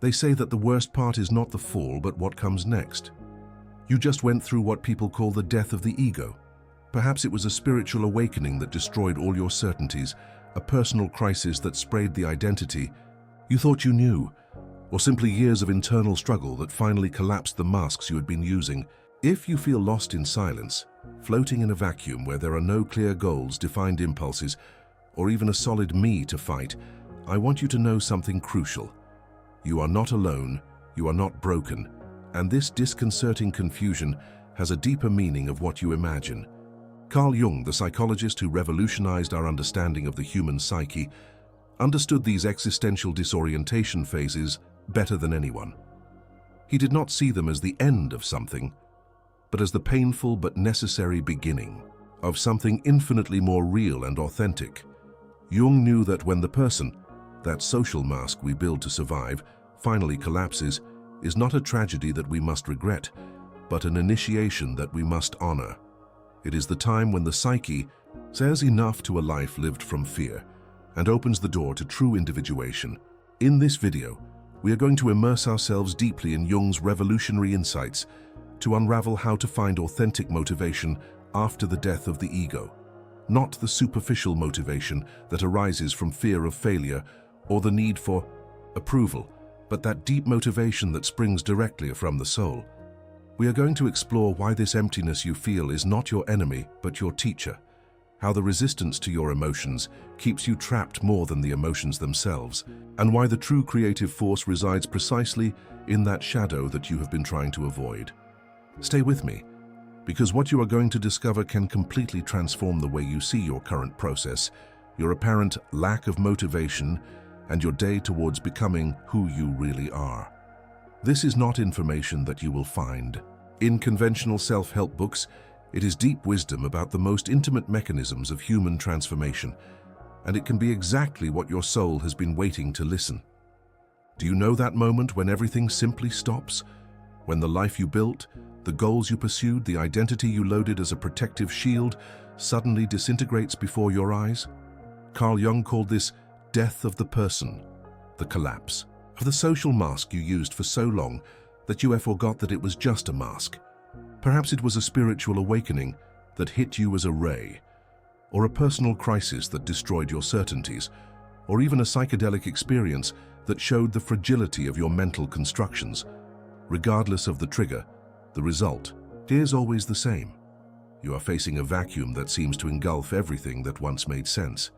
They say that the worst part is not the fall, but what comes next. You just went through what people call the death of the ego. Perhaps it was a spiritual awakening that destroyed all your certainties, a personal crisis that sprayed the identity you thought you knew, or simply years of internal struggle that finally collapsed the masks you had been using. If you feel lost in silence, floating in a vacuum where there are no clear goals, defined impulses, or even a solid me to fight, I want you to know something crucial. You are not alone, you are not broken, and this disconcerting confusion has a deeper meaning of what you imagine. Carl Jung, the psychologist who revolutionized our understanding of the human psyche, understood these existential disorientation phases better than anyone. He did not see them as the end of something, but as the painful but necessary beginning of something infinitely more real and authentic. Jung knew that when the person, that social mask we build to survive, finally collapses, is not a tragedy that we must regret, but an initiation that we must honor. It is the time when the psyche says enough to a life lived from fear and opens the door to true individuation. In this video, we are going to immerse ourselves deeply in Jung's revolutionary insights to unravel how to find authentic motivation after the death of the ego. Not the superficial motivation that arises from fear of failure or the need for approval, but that deep motivation that springs directly from the soul. We are going to explore why this emptiness you feel is not your enemy, but your teacher. How the resistance to your emotions keeps you trapped more than the emotions themselves, and why the true creative force resides precisely in that shadow that you have been trying to avoid. Stay with me, because what you are going to discover can completely transform the way you see your current process, your apparent lack of motivation, and your day towards becoming who you really are. This is not information that you will find in conventional self-help books. It is deep wisdom about the most intimate mechanisms of human transformation, and it can be exactly what your soul has been waiting to listen. Do you know that moment when everything simply stops? When the life you built, the goals you pursued, the identity you loaded as a protective shield suddenly disintegrates before your eyes? Carl Jung called this death of the person, the collapse of the social mask you used for so long that you forgot that it was just a mask. Perhaps it was a spiritual awakening that hit you as a ray, or a personal crisis that destroyed your certainties, or even a psychedelic experience that showed the fragility of your mental constructions. Regardless of the trigger, the result is always the same. You are facing a vacuum that seems to engulf everything that once made sense.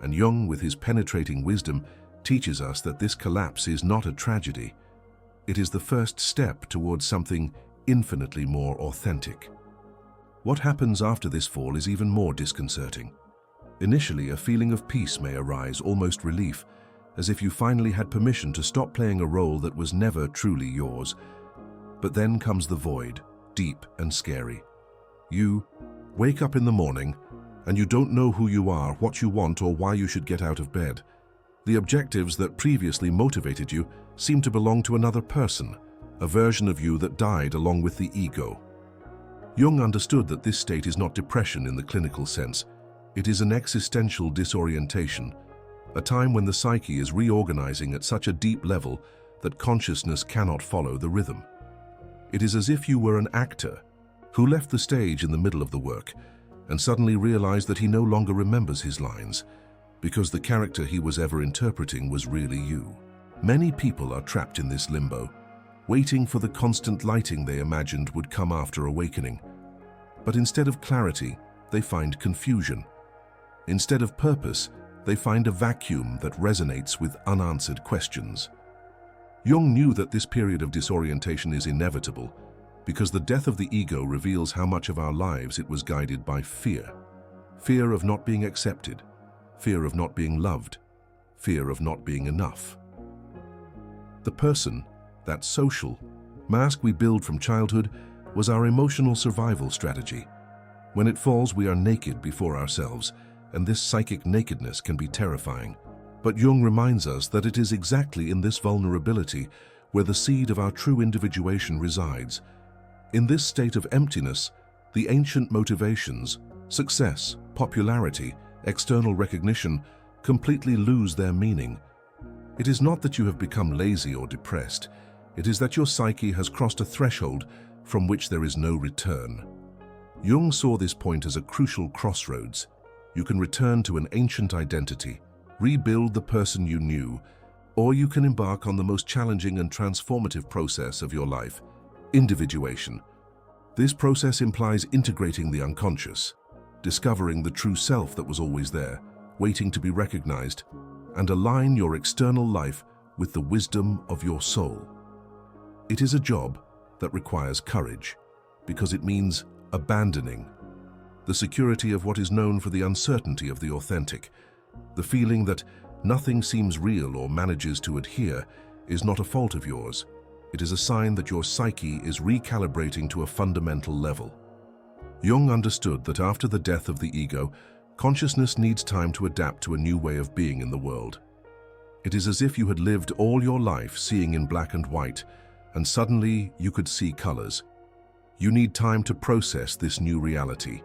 And Jung, with his penetrating wisdom, teaches us that this collapse is not a tragedy. It is the first step towards something infinitely more authentic. What happens after this fall is even more disconcerting. Initially, a feeling of peace may arise, almost relief, as if you finally had permission to stop playing a role that was never truly yours. But then comes the void, deep and scary. You wake up in the morning, and you don't know who you are, what you want, or why you should get out of bed. The objectives that previously motivated you seem to belong to another person, a version of you that died along with the ego. Jung understood that this state is not depression in the clinical sense. It is an existential disorientation, a time when the psyche is reorganizing at such a deep level that consciousness cannot follow the rhythm. It is as if you were an actor who left the stage in the middle of the work and suddenly realized that he no longer remembers his lines, because the character he was ever interpreting was really you. Many people are trapped in this limbo, waiting for the constant lighting they imagined would come after awakening. But instead of clarity, they find confusion. Instead of purpose, they find a vacuum that resonates with unanswered questions. Jung knew that this period of disorientation is inevitable because the death of the ego reveals how much of our lives it was guided by fear. Fear of not being accepted, fear of not being loved, fear of not being enough. The person, that social mask we build from childhood, was our emotional survival strategy. When it falls, we are naked before ourselves, and this psychic nakedness can be terrifying. But Jung reminds us that it is exactly in this vulnerability where the seed of our true individuation resides. In this state of emptiness, the ancient motivations, success, popularity, external recognition, completely lose their meaning. It is not that you have become lazy or depressed. It is that your psyche has crossed a threshold from which there is no return. Jung saw this point as a crucial crossroads. You can return to an ancient identity, rebuild the person you knew, or you can embark on the most challenging and transformative process of your life, individuation. This process implies integrating the unconscious, discovering the true self that was always there, waiting to be recognized, and align your external life with the wisdom of your soul. It is a job that requires courage, because it means abandoning the security of what is known for the uncertainty of the authentic. The feeling that nothing seems real or manages to adhere is not a fault of yours. It is a sign that your psyche is recalibrating to a fundamental level. Jung understood that after the death of the ego, consciousness needs time to adapt to a new way of being in the world. It is as if you had lived all your life seeing in black and white, and suddenly you could see colors. You need time to process this new reality.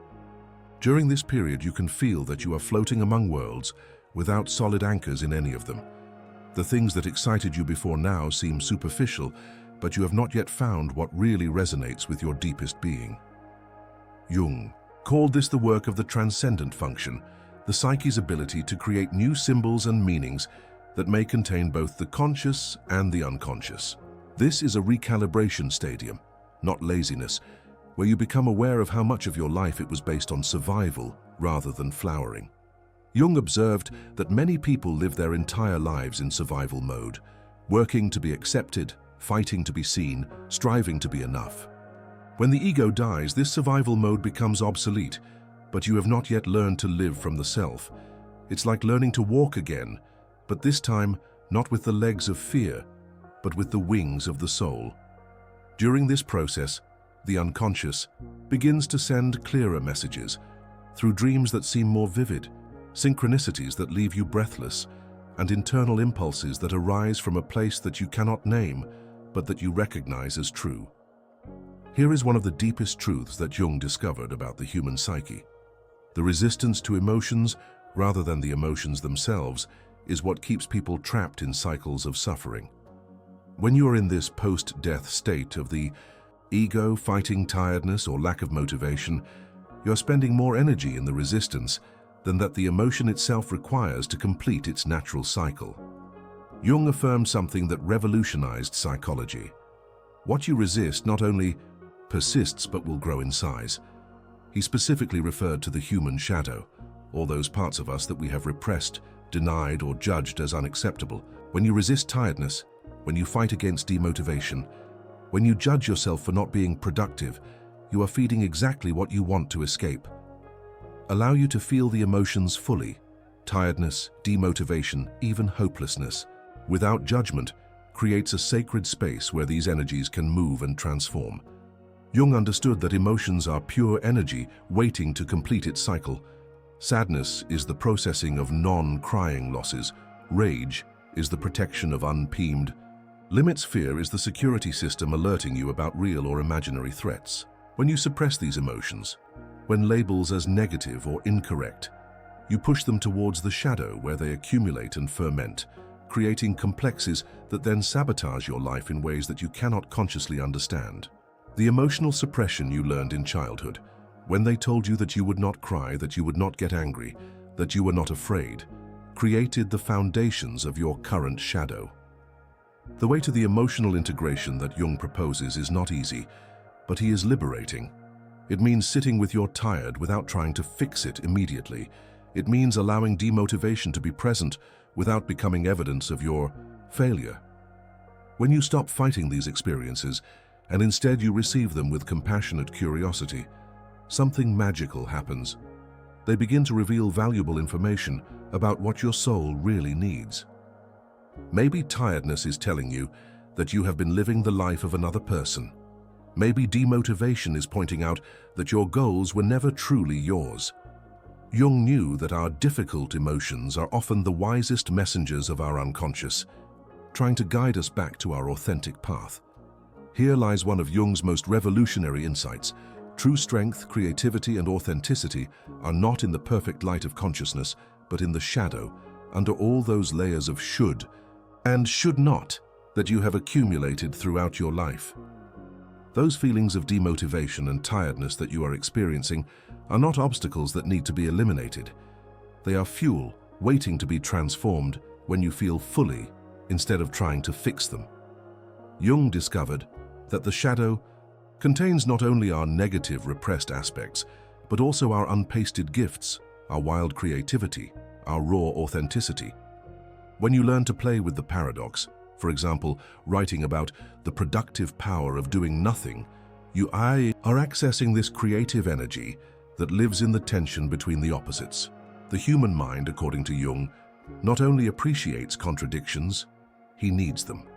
During this period, you can feel that you are floating among worlds without solid anchors in any of them. The things that excited you before now seem superficial, but you have not yet found what really resonates with your deepest being. Jung called this the work of the transcendent function, the psyche's ability to create new symbols and meanings that may contain both the conscious and the unconscious. This is a recalibration stadium, not laziness, where you become aware of how much of your life it was based on survival rather than flowering. Jung observed that many people live their entire lives in survival mode, working to be accepted, fighting to be seen, striving to be enough. When the ego dies, this survival mode becomes obsolete, but you have not yet learned to live from the self. It's like learning to walk again, but this time not with the legs of fear, but with the wings of the soul. During this process, the unconscious begins to send clearer messages through dreams that seem more vivid, synchronicities that leave you breathless, and internal impulses that arise from a place that you cannot name, but that you recognize as true. Here is one of the deepest truths that Jung discovered about the human psyche. The resistance to emotions, rather than the emotions themselves, is what keeps people trapped in cycles of suffering. When you are in this post-death state of the ego fighting tiredness or lack of motivation, you are spending more energy in the resistance than that the emotion itself requires to complete its natural cycle. Jung affirmed something that revolutionized psychology. What you resist not only persists but will grow in size. He specifically referred to the human shadow, all those parts of us that we have repressed, denied, or judged as unacceptable. When you resist tiredness, when you fight against demotivation, when you judge yourself for not being productive, you are feeding exactly what you want to escape. Allow you to feel the emotions fully, tiredness, demotivation, even hopelessness, without judgment, creates a sacred space where these energies can move and transform. Jung understood that emotions are pure energy waiting to complete its cycle. Sadness is the processing of non-crying losses. Rage is the protection of unpeamed. Limits fear is the security system alerting you about real or imaginary threats. When you suppress these emotions, when labeled as negative or incorrect, you push them towards the shadow where they accumulate and ferment, creating complexes that then sabotage your life in ways that you cannot consciously understand. The emotional suppression you learned in childhood, when they told you that you would not cry, that you would not get angry, that you were not afraid, created the foundations of your current shadow. The way to the emotional integration that Jung proposes is not easy, but he is liberating. It means sitting with your tired without trying to fix it immediately. It means allowing demotivation to be present without becoming evidence of your failure. When you stop fighting these experiences, and instead you receive them with compassionate curiosity, something magical happens. They begin to reveal valuable information about what your soul really needs. Maybe tiredness is telling you that you have been living the life of another person. Maybe demotivation is pointing out that your goals were never truly yours. Jung knew that our difficult emotions are often the wisest messengers of our unconscious, trying to guide us back to our authentic path. Here lies one of Jung's most revolutionary insights. True strength, creativity, and authenticity are not in the perfect light of consciousness, but in the shadow, under all those layers of should. and should not that you have accumulated throughout your life. Those feelings of demotivation and tiredness that you are experiencing are not obstacles that need to be eliminated. They are fuel waiting to be transformed when you feel fully instead of trying to fix them. Jung discovered that the shadow contains not only our negative repressed aspects, but also our unpasted gifts, our wild creativity, our raw authenticity. When you learn to play with the paradox, for example, writing about the productive power of doing nothing, you are accessing this creative energy that lives in the tension between the opposites. The human mind, according to Jung, not only appreciates contradictions, he needs them.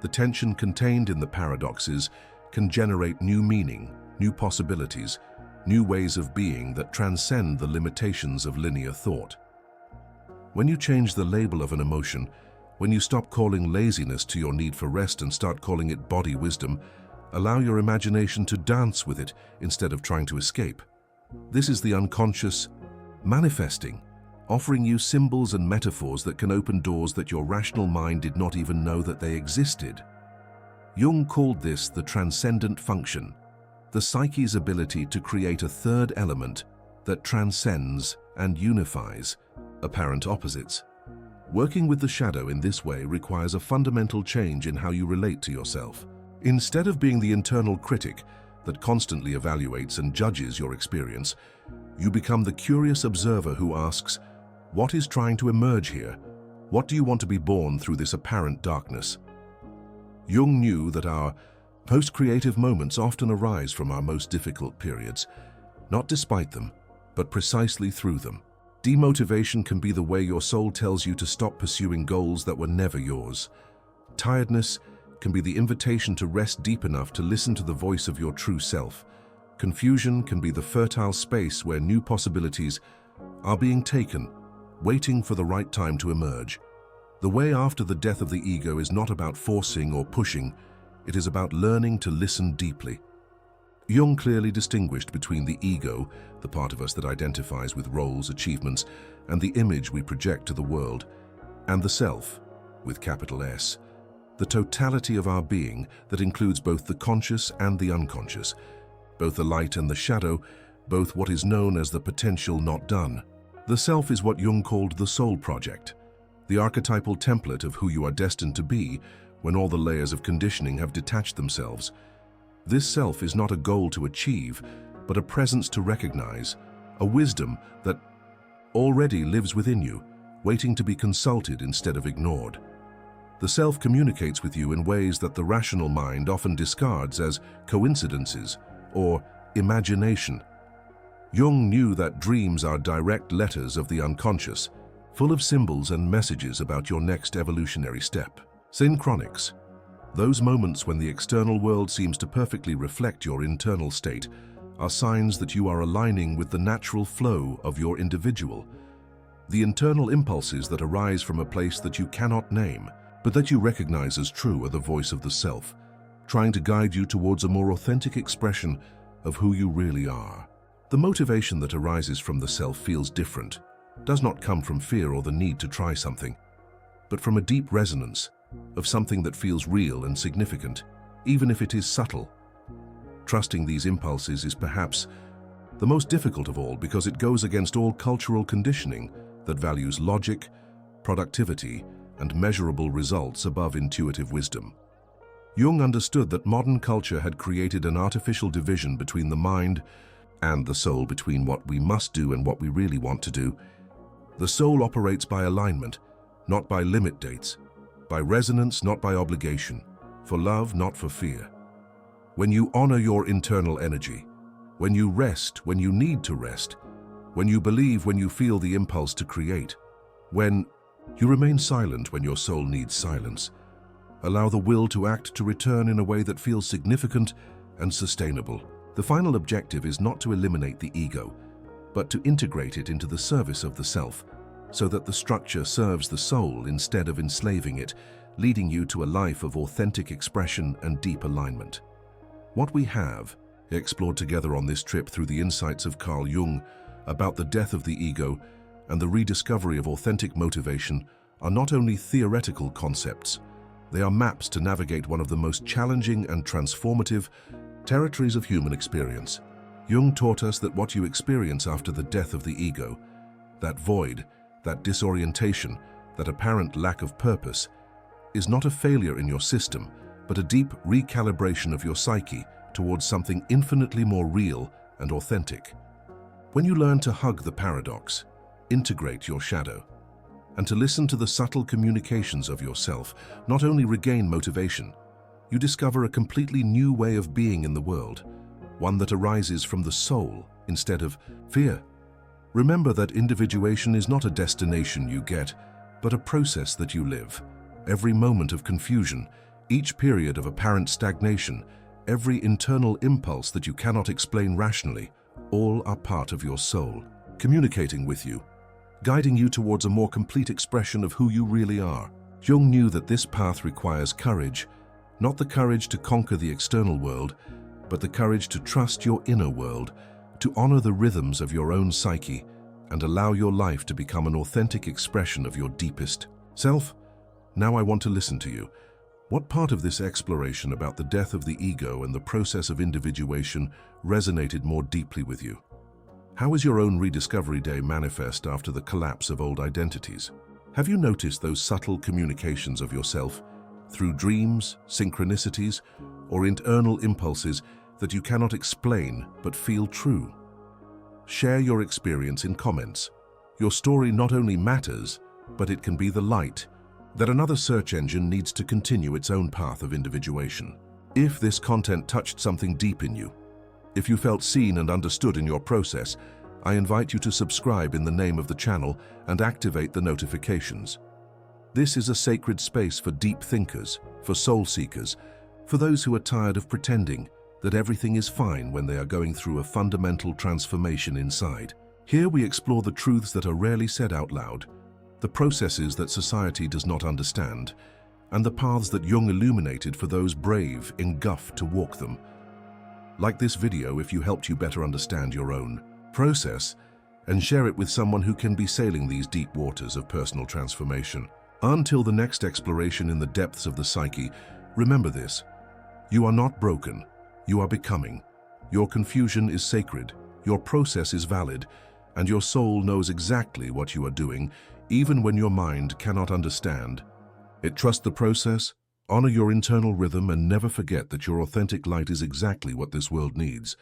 The tension contained in the paradoxes can generate new meaning, new possibilities, new ways of being that transcend the limitations of linear thought. When you change the label of an emotion, when you stop calling laziness to your need for rest and start calling it body wisdom, allow your imagination to dance with it instead of trying to escape. This is the unconscious manifesting, offering you symbols and metaphors that can open doors that your rational mind did not even know that they existed. Jung called this the transcendent function, the psyche's ability to create a third element that transcends and unifies apparent opposites. Working with the shadow in this way requires a fundamental change in how you relate to yourself. Instead of being the internal critic that constantly evaluates and judges your experience, you become the curious observer who asks, what is trying to emerge here? What do you want to be born through this apparent darkness? Jung knew that our most creative moments often arise from our most difficult periods, not despite them, but precisely through them. Demotivation can be the way your soul tells you to stop pursuing goals that were never yours. Tiredness can be the invitation to rest deep enough to listen to the voice of your true self. Confusion can be the fertile space where new possibilities are being taken, waiting for the right time to emerge. The way after the death of the ego is not about forcing or pushing, it is about learning to listen deeply. Jung clearly distinguished between the ego, the part of us that identifies with roles, achievements, and the image we project to the world, and the self, with capital S, the totality of our being that includes both the conscious and the unconscious, both the light and the shadow, both what is known as the potential not done. The self is what Jung called the soul project, the archetypal template of who you are destined to be when all the layers of conditioning have detached themselves. This self is not a goal to achieve, but a presence to recognize, a wisdom that already lives within you, waiting to be consulted instead of ignored. The self communicates with you in ways that the rational mind often discards as coincidences or imagination. Jung knew that dreams are direct letters of the unconscious, full of symbols and messages about your next evolutionary step. Synchronics, those moments when the external world seems to perfectly reflect your internal state, are signs that you are aligning with the natural flow of your individual. The internal impulses that arise from a place that you cannot name, but that you recognize as true, are the voice of the self, trying to guide you towards a more authentic expression of who you really are. The motivation that arises from the self feels different, does not come from fear or the need to try something, but from a deep resonance of something that feels real and significant, even if it is subtle. Trusting these impulses is perhaps the most difficult of all because it goes against all cultural conditioning that values logic, productivity, and measurable results above intuitive wisdom. Jung understood that modern culture had created an artificial division between the mind and the soul, between what we must do and what we really want to do. The soul operates by alignment, not by limit dates, by resonance, not by obligation, for love, not for fear. When you honor your internal energy, when you rest when you need to rest, when you believe when you feel the impulse to create, when you remain silent when your soul needs silence, allow the will to act to return in a way that feels significant and sustainable. The final objective is not to eliminate the ego, but to integrate it into the service of the self, so that the structure serves the soul instead of enslaving it, leading you to a life of authentic expression and deep alignment. What we have explored together on this trip through the insights of Carl Jung about the death of the ego and the rediscovery of authentic motivation are not only theoretical concepts, they are maps to navigate one of the most challenging and transformative territories of human experience. Jung taught us that what you experience after the death of the ego, that void, that disorientation, that apparent lack of purpose, is not a failure in your system, but a deep recalibration of your psyche towards something infinitely more real and authentic. When you learn to hug the paradox, integrate your shadow, and to listen to the subtle communications of yourself, not only regain motivation, you discover a completely new way of being in the world, one that arises from the soul instead of fear. Remember that individuation is not a destination you get, but a process that you live. Every moment of confusion, each period of apparent stagnation, every internal impulse that you cannot explain rationally, all are part of your soul, communicating with you, guiding you towards a more complete expression of who you really are. Jung knew that this path requires courage, not the courage to conquer the external world, but the courage to trust your inner world, to honor the rhythms of your own psyche, and allow your life to become an authentic expression of your deepest self. Now I want to listen to you. What part of this exploration about the death of the ego and the process of individuation resonated more deeply with you? How is your own rediscovery day manifest after the collapse of old identities? Have you noticed those subtle communications of yourself through dreams, synchronicities, or internal impulses that you cannot explain but feel true? Share your experience in comments. Your story not only matters, but it can be the light that another search engine needs to continue its own path of individuation. If this content touched something deep in you, if you felt seen and understood in your process, I invite you to subscribe in the name of the channel and activate the notifications. This is a sacred space for deep thinkers, for soul seekers, for those who are tired of pretending that everything is fine when they are going through a fundamental transformation inside. Here we explore the truths that are rarely said out loud, the processes that society does not understand, and the paths that Jung illuminated for those brave enough to walk them. Like this video if you helped you better understand your own process, and share it with someone who can be sailing these deep waters of personal transformation. Until the next exploration in the depths of the psyche, remember this: you are not broken, you are becoming. Your confusion is sacred, your process is valid, and your soul knows exactly what you are doing, even when your mind cannot understand. Trust the process, honor your internal rhythm, and never forget that your authentic light is exactly what this world needs.